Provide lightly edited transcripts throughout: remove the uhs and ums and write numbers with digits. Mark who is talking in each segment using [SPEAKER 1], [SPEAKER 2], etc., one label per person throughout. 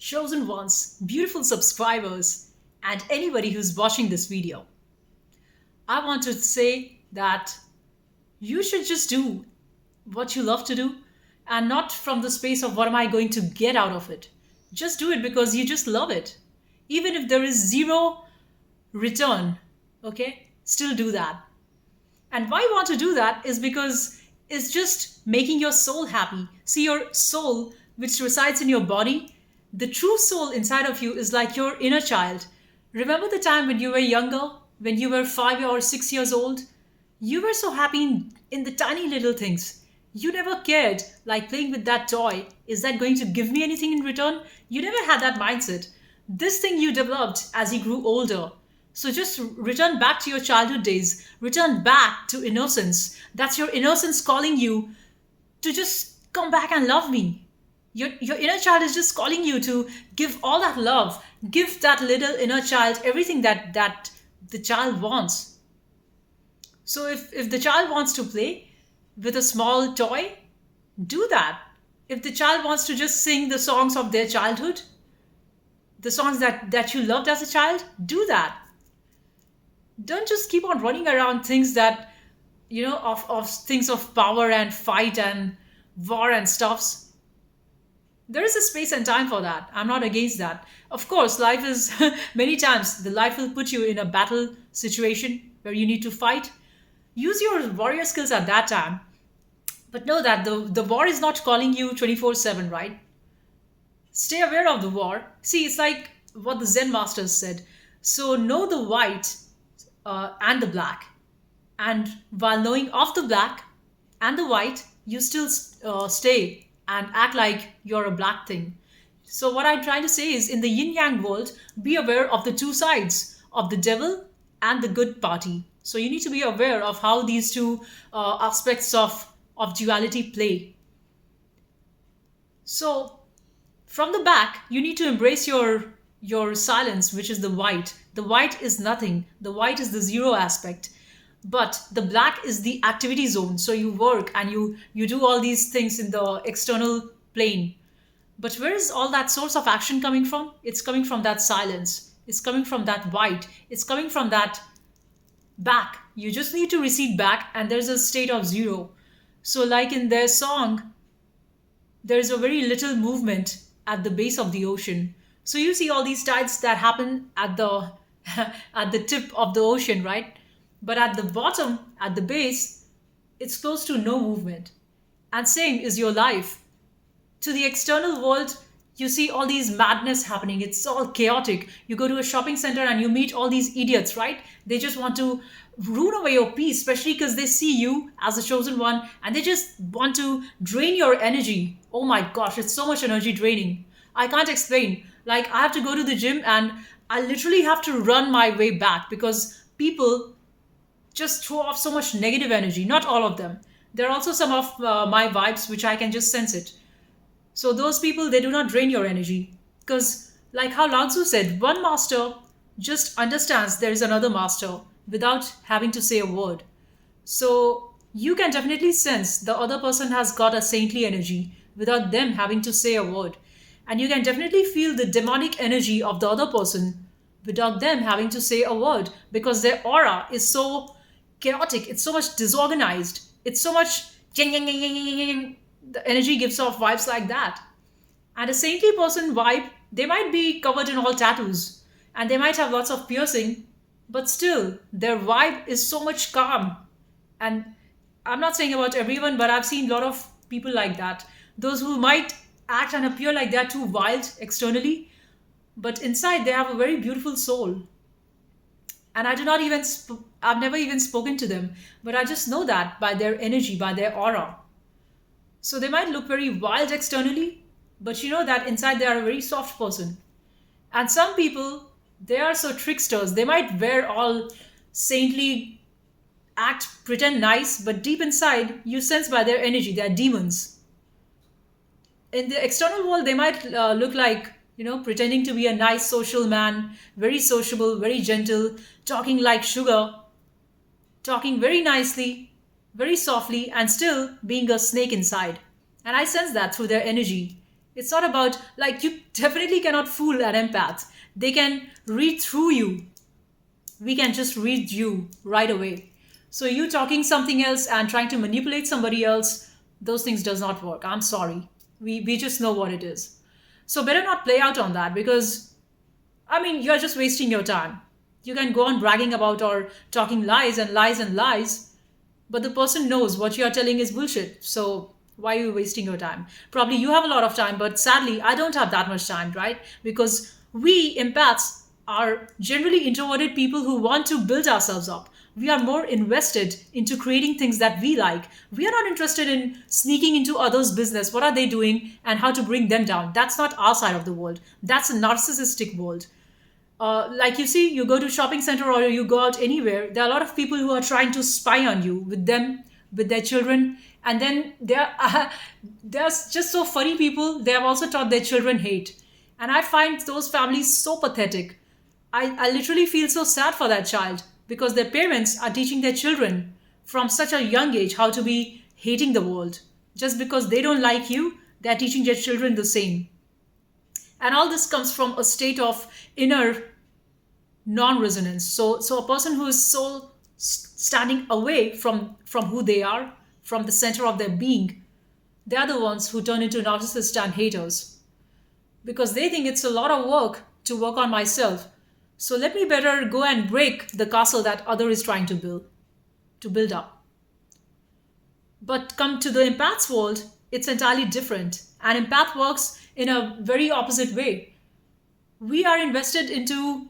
[SPEAKER 1] chosen ones, beautiful subscribers, and anybody who's watching this video. I want to say that you should just do what you love to do and not from the space of what am I going to get out of it. Just do it because you just love it. Even if there is zero return, okay? Still do that. And why you want to do that is because it's just making your soul happy. See, your soul, which resides in your body, the true soul inside of you is like your inner child. Remember the time when you were younger, when you were 5 or 6 years old? You were so happy in the tiny little things. You never cared, like playing with that toy. Is that going to give me anything in return? You never had that mindset. This thing you developed as you grew older. So just return back to your childhood days. Return back to innocence. That's your innocence calling you to just come back and love me. Your inner child is just calling you to give all that love. Give that little inner child everything that the child wants. So if the child wants to play with a small toy, do that. If the child wants to just sing the songs of their childhood, the songs that you loved as a child, do that. Don't just keep on running around things that, of things of power and fight and war and stuffs. There is a space and time for that. I'm not against that. Of course, life is many times the life will put you in a battle situation where you need to fight. Use your warrior skills at that time. But know that the war is not calling you 24/7, right? Stay aware of the war. See, it's like what the Zen masters said. So know the white and the black. And while knowing of the black and the white, you still stay and act like you're a black thing. So, what I'm trying to say is in the yin yang world, be aware of the two sides of the devil and the good party. So, you need to be aware of how these two aspects of duality play. So, from the back, you need to embrace your silence, which is the white. The white is nothing. The white is the zero aspect. But the black is the activity zone. So you work and you do all these things in the external plane. But where is all that source of action coming from? It's coming from that silence. It's coming from that white. It's coming from that back. You just need to recede back and there's a state of zero. So like in their song, there's a very little movement at the base of the ocean. So you see all these tides that happen at the at the tip of the ocean, right? But at the bottom, at the base, it's close to no movement. And same is your life. To the external world, you see all these madness happening. It's all chaotic. You go to a shopping center and you meet all these idiots, right? They just want to ruin away your peace, especially because they see you as the chosen one and they just want to drain your energy. Oh my gosh, it's so much energy draining. I can't explain. Like, I have to go to the gym and I literally have to run my way back because people just throw off so much negative energy. Not all of them. There are also some of my vibes which I can just sense it. So those people, they do not drain your energy. Because like how Lao Tzu said, one master just understands there is another master without having to say a word. So you can definitely sense the other person has got a saintly energy without them having to say a word. And you can definitely feel the demonic energy of the other person without them having to say a word because their aura is so chaotic, it's so much disorganized, it's so much the energy gives off vibes like that. And a saintly person vibe, they might be covered in all tattoos and they might have lots of piercing, but still their vibe is so much calm. And I'm not saying about everyone, but I've seen a lot of people like that. Those who might act and appear like they're too wild externally, but inside they have a very beautiful soul. And I do not even I've never even spoken to them, but I just know that by their energy, by their aura. So they might look very wild externally, but you know that inside they are a very soft person. And some people, they are so tricksters. They might wear all saintly, act, pretend nice, but deep inside you sense by their energy they are demons. In the external world they might look like, pretending to be a nice social man, very sociable, very gentle, talking like sugar, talking very nicely, very softly, and still being a snake inside. And I sense that through their energy. It's not about, like, you definitely cannot fool an empath. They can read through you. We can just read you right away. So you talking something else and trying to manipulate somebody else, those things does not work. I'm sorry. We just know what it is. So better not play out on that, because I mean, you're just wasting your time. You can go on bragging about or talking lies and lies and lies, but the person knows what you are telling is bullshit. So why are you wasting your time? Probably you have a lot of time, but sadly, I don't have that much time, right? Because we empaths are generally introverted people who want to build ourselves up. We are more invested into creating things that we like. We are not interested in sneaking into others' business. What are they doing and how to bring them down? That's not our side of the world. That's a narcissistic world. Like, you see, you go to shopping center or you go out anywhere, there are a lot of people who are trying to spy on you with them, with their children. And then they're just so funny people. They have also taught their children hate, and I find those families so pathetic. I literally feel so sad for that child, because their parents are teaching their children from such a young age how to be hating the world. Just because they don't like you, they're teaching their children the same. And all this comes from a state of inner non-resonance. So a person who is so standing away from who they are, from the center of their being, they are the ones who turn into narcissists and haters, because they think it's a lot of work to work on myself. So let me better go and break the castle that other is trying to build up. But come to the empath's world, it's entirely different. An empath works in a very opposite way. We are invested into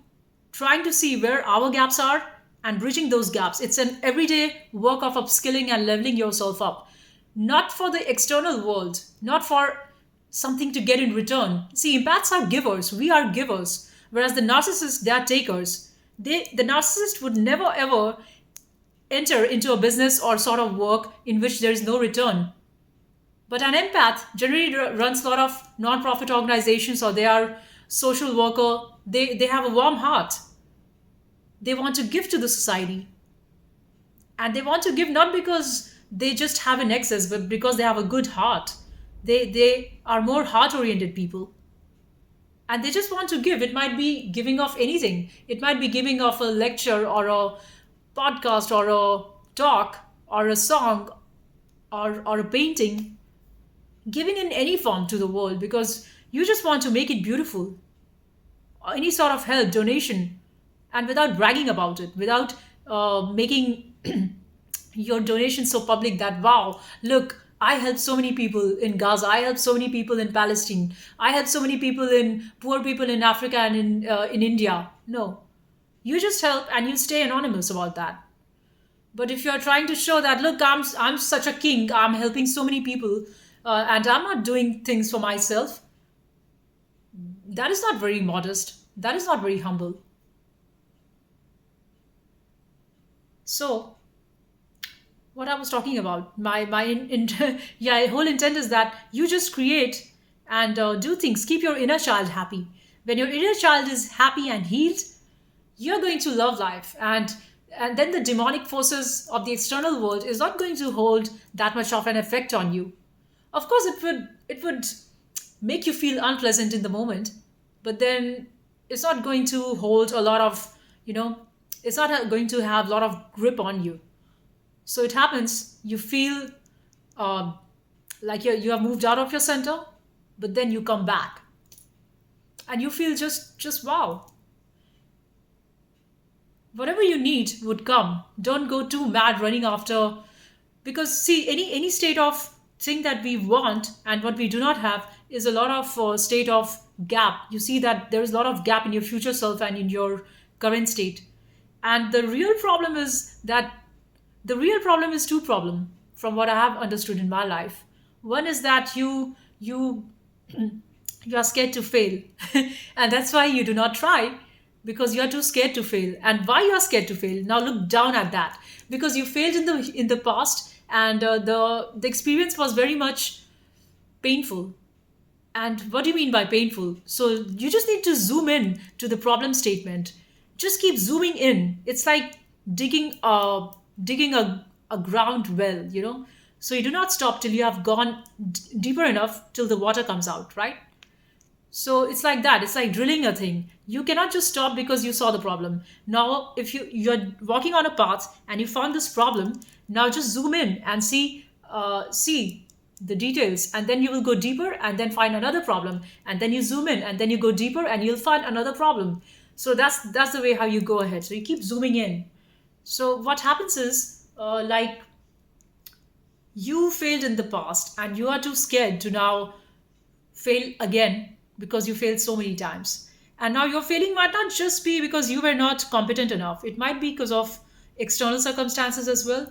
[SPEAKER 1] trying to see where our gaps are and bridging those gaps. It's an everyday work of upskilling and leveling yourself up. Not for the external world, not for something to get in return. See, empaths are givers, we are givers. Whereas the narcissists, they are takers. The narcissist would never ever enter into a business or sort of work in which there is no return. But an empath generally runs a lot of non-profit organizations, or they are social worker. They have a warm heart. They want to give to the society. And they want to give not because they just have an excess, but because they have a good heart. They are more heart-oriented people. And they just want to give. It might be giving of anything. It might be giving of a lecture or a podcast or a talk or a song or a painting, giving in any form to the world, because you just want to make it beautiful. Any sort of help, donation, and without bragging about it, without making your donation so public that, wow, look, I helped so many people in Gaza, I helped so many people in Palestine, I helped so many people in poor people in Africa and in India. No, you just help and you stay anonymous about that. But if you're trying to show that, look, I'm such a king, I'm helping so many people, and I'm not doing things for myself, that is not very modest. That is not very humble. So, what I was talking about, yeah, whole intent is that you just create and do things. Keep your inner child happy. When your inner child is happy and healed, you're going to love life, and then the demonic forces of the external world is not going to hold that much of an effect on you. Of course, it would make you feel unpleasant in the moment, but then it's not going to hold a lot of, you know it's not going to have a lot of grip on you. So it happens, you feel uh, like you have moved out of your center, but then you come back and you feel just wow. Whatever you need would come. Don't go too mad running after, because see, any state of thing that we want and what we do not have is a lot of state of gap. You see that there is a lot of gap in your future self and in your current state. And the real problem is two problem, from what I have understood in my life. One is that you you are scared to fail, and that's why you do not try, because you are too scared to fail. And why you are scared to fail, now look down at that, because you failed in the past, and the experience was very much painful. And what do you mean by painful? So you just need to zoom in to the problem statement. Just keep zooming in. It's like digging a ground well. So you do not stop till you have gone deeper enough till the water comes out, right? So it's like that. It's like drilling a thing. You cannot just stop because you saw the problem. Now, if you're walking on a path and you found this problem, now just zoom in and see the details, and then you will go deeper and then find another problem, and then you zoom in and then you go deeper and you'll find another problem. So that's the way how you go ahead. So you keep zooming in. So what happens is, like, you failed in the past and you are too scared to now fail again because you failed so many times. And now your failing might not just be because you were not competent enough, it might be because of external circumstances as well,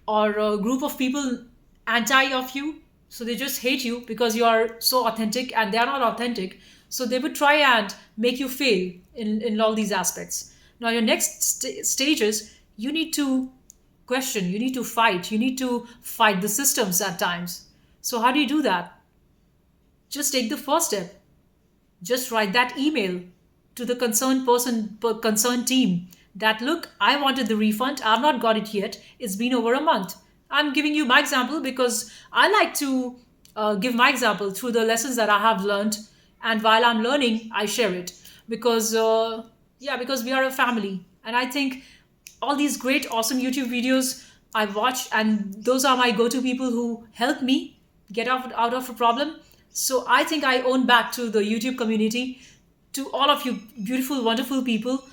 [SPEAKER 1] or a group of people anti of you. So they just hate you because you are so authentic and they are not authentic. So they would try and make you fail in all these aspects. Now, your next stage is you need to question, you need to fight the systems at times. So, how do you do that? Just take the first step. Just write that email to the concerned person, concerned team, that look, I wanted the refund, I've not got it yet, it's been over a month. I'm giving you my example because I like to give my example through the lessons that I have learned, and while I'm learning I share it, because yeah, because we are a family. And I think all these great awesome YouTube videos I watch, and those are my go-to people who help me get out of a problem. So I think I own back to the YouTube community, to all of you beautiful, wonderful people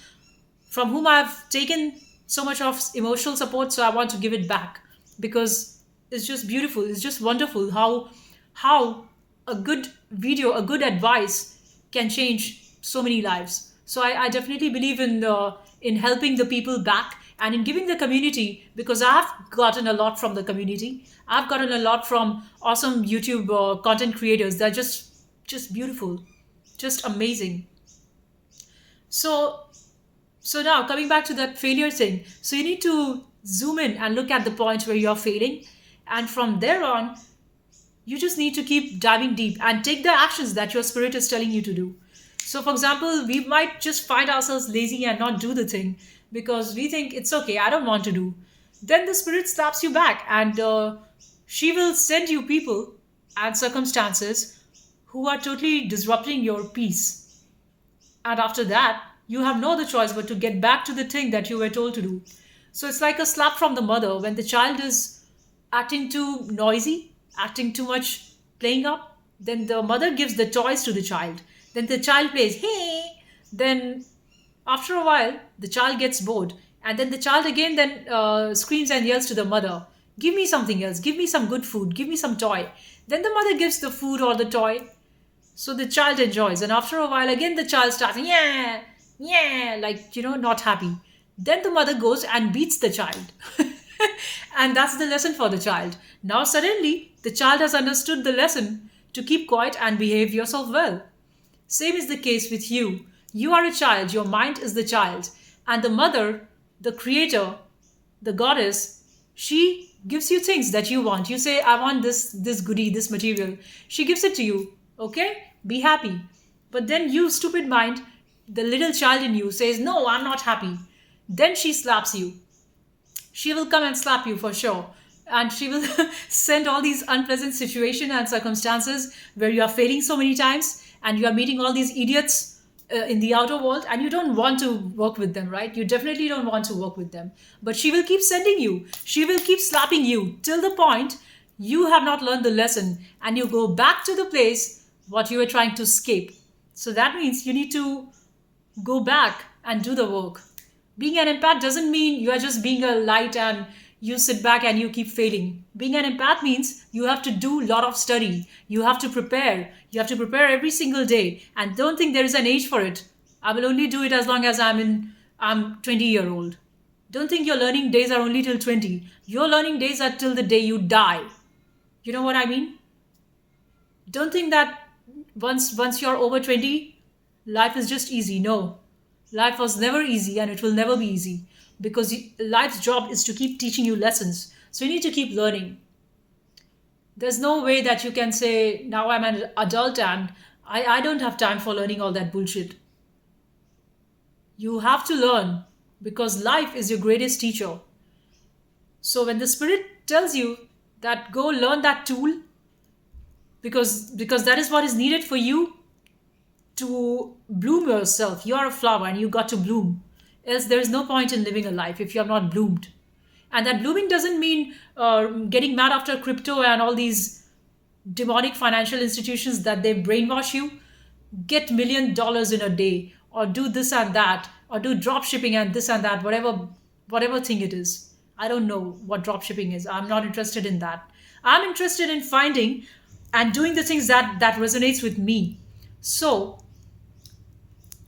[SPEAKER 1] from whom I've taken so much of emotional support. So I want to give it back because it's just beautiful. It's just wonderful how a good video, a good advice can change so many lives. So I definitely believe in helping the people back and in giving the community, because I've gotten a lot from the community. I've gotten a lot from awesome YouTube content creators. They're just beautiful, just amazing. So so now coming back to that failure thing, so you need to zoom in and look at the point where you're failing, and from there on, you just need to keep diving deep and take the actions that your spirit is telling you to do. So, for example, we might just find ourselves lazy and not do the thing because we think it's okay, I don't want to do. Then the spirit slaps you back, and she will send you people and circumstances who are totally disrupting your peace. And after that, you have no other choice but to get back to the thing that you were told to do. So it's like a slap from the mother when the child is acting too noisy, acting too much, playing up. Then the mother gives the toys to the child. Then the child plays, hey. Then after a while, the child gets bored. And then the child again then screams and yells to the mother, give me something else, give me some good food, give me some toy. Then the mother gives the food or the toy. So the child enjoys. And after a while, again the child starts, yeah, yeah, like, not happy. Then the mother goes and beats the child. And that's the lesson for the child. Now, suddenly, the child has understood the lesson to keep quiet and behave yourself well. Same is the case with you. You are a child, your mind is the child. And the mother, the creator, the goddess, she gives you things that you want. You say, I want this goodie, this material. She gives it to you. Okay? Be happy. But then you, stupid mind, the little child in you says, no, I'm not happy. Then she slaps you. She will come and slap you for sure. And she will send all these unpleasant situations and circumstances where you are failing so many times and you are meeting all these idiots in the outer world, and you don't want to work with them, right? You definitely don't want to work with them. But she will keep sending you. She will keep slapping you till the point you have not learned the lesson and you go back to the place what you were trying to escape. So that means you need to go back and do the work. Being an empath doesn't mean you are just being a light and you sit back and you keep failing. Being an empath means you have to do a lot of study. You have to prepare. You have to prepare every single day. And don't think there is an age for it. I will only do it as long as I'm 20-year-old. Don't think your learning days are only till 20. Your learning days are till the day you die. You know what I mean? Don't think that once you're over 20, life is just easy. No. Life was never easy and it will never be easy, because life's job is to keep teaching you lessons. So you need to keep learning. There's no way that you can say, now I'm an adult and I don't have time for learning all that bullshit. You have to learn because life is your greatest teacher. So when the spirit tells you that go learn that tool, because that is what is needed for you to bloom yourself. You are a flower and you got to bloom. Else, there is no point in living a life if you have not bloomed. And that blooming doesn't mean getting mad after crypto and all these demonic financial institutions that they brainwash you. Get $1 million in a day, or do this and that, or do drop shipping and this and that, whatever thing it is. I don't know what drop shipping is. I'm not interested in that. I'm interested in finding and doing the things that resonates with me. So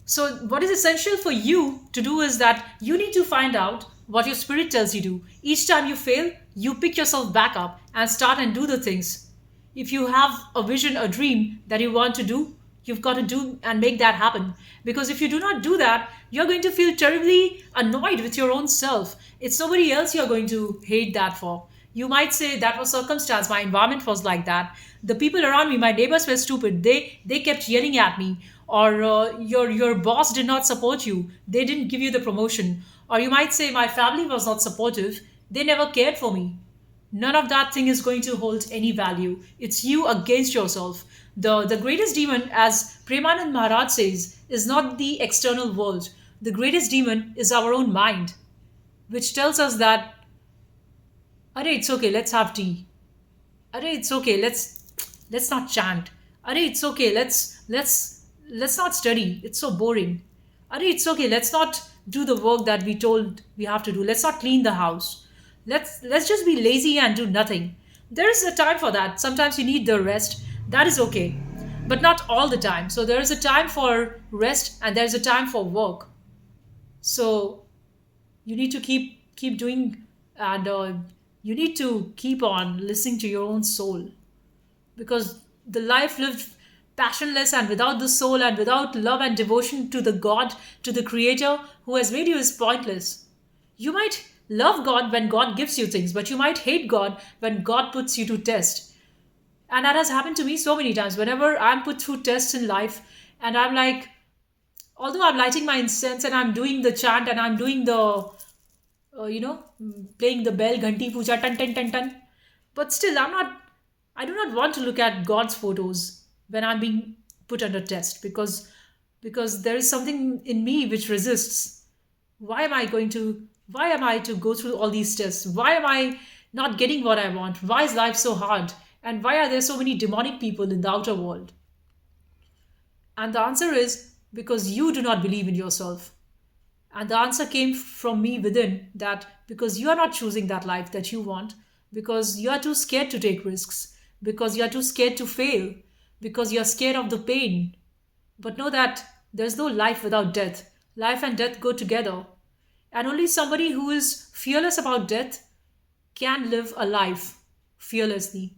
[SPEAKER 1] so, what is essential for you to do is that you need to find out what your spirit tells you to. Each time you fail, you pick yourself back up and start and do the things. If you have a vision, a dream that you want to do, you've got to do and make that happen. Because if you do not do that, you're going to feel terribly annoyed with your own self. It's nobody else you're going to hate that for. You might say that was circumstance, my environment was like that, the people around me, my neighbors were stupid, they kept yelling at me, or your boss did not support you, they didn't give you the promotion. Or you might say my family was not supportive, they never cared for me. None of that thing is going to hold any value. It's you against yourself. The greatest demon, as Premanand Maharaj says, is not the external world. The greatest demon is our own mind, which tells us that, Arey, it's okay, let's have tea. Arey, it's okay, let's not chant. Arey, it's okay, let's not study. It's so boring. Arey, it's okay, let's not do the work that we told we have to do. Let's not clean the house. Let's just be lazy and do nothing. There is a time for that. Sometimes you need the rest. That is okay. But not all the time. So there is a time for rest and there's a time for work. So you need to keep doing, and you need to keep on listening to your own soul, because the life lived passionless and without the soul and without love and devotion to the God, to the creator who has made you, is pointless. You might love God when God gives you things, but you might hate God when God puts you to test. And that has happened to me so many times. Whenever I'm put through tests in life, and I'm like, although I'm lighting my incense and I'm doing the chant and I'm doing the playing the bell, ghanti puja, tan tan tan tan. But still, I do not want to look at God's photos when I'm being put under test, because there is something in me which resists. Why am I going to? Why am I to go through all these tests? Why am I not getting what I want? Why is life so hard? And why are there so many demonic people in the outer world? And the answer is because you do not believe in yourself. And the answer came from me within, that because you are not choosing that life that you want, because you are too scared to take risks, because you are too scared to fail, because you are scared of the pain. But know that there's no life without death. Life and death go together. And only somebody who is fearless about death can live a life fearlessly.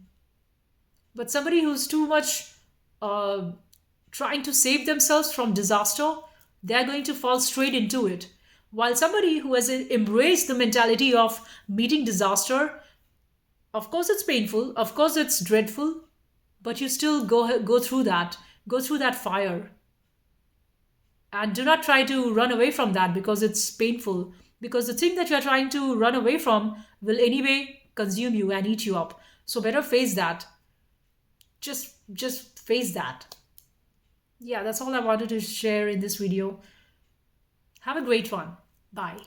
[SPEAKER 1] But somebody who's too much uh, trying to save themselves from disaster, they're going to fall straight into it. While somebody who has embraced the mentality of meeting disaster, of course it's painful, of course it's dreadful, but you still go through that fire, and do not try to run away from that because it's painful. Because the thing that you are trying to run away from will anyway consume you and eat you up. So better face that. Just face that. Yeah, that's all I wanted to share in this video. Have a great one. Bye.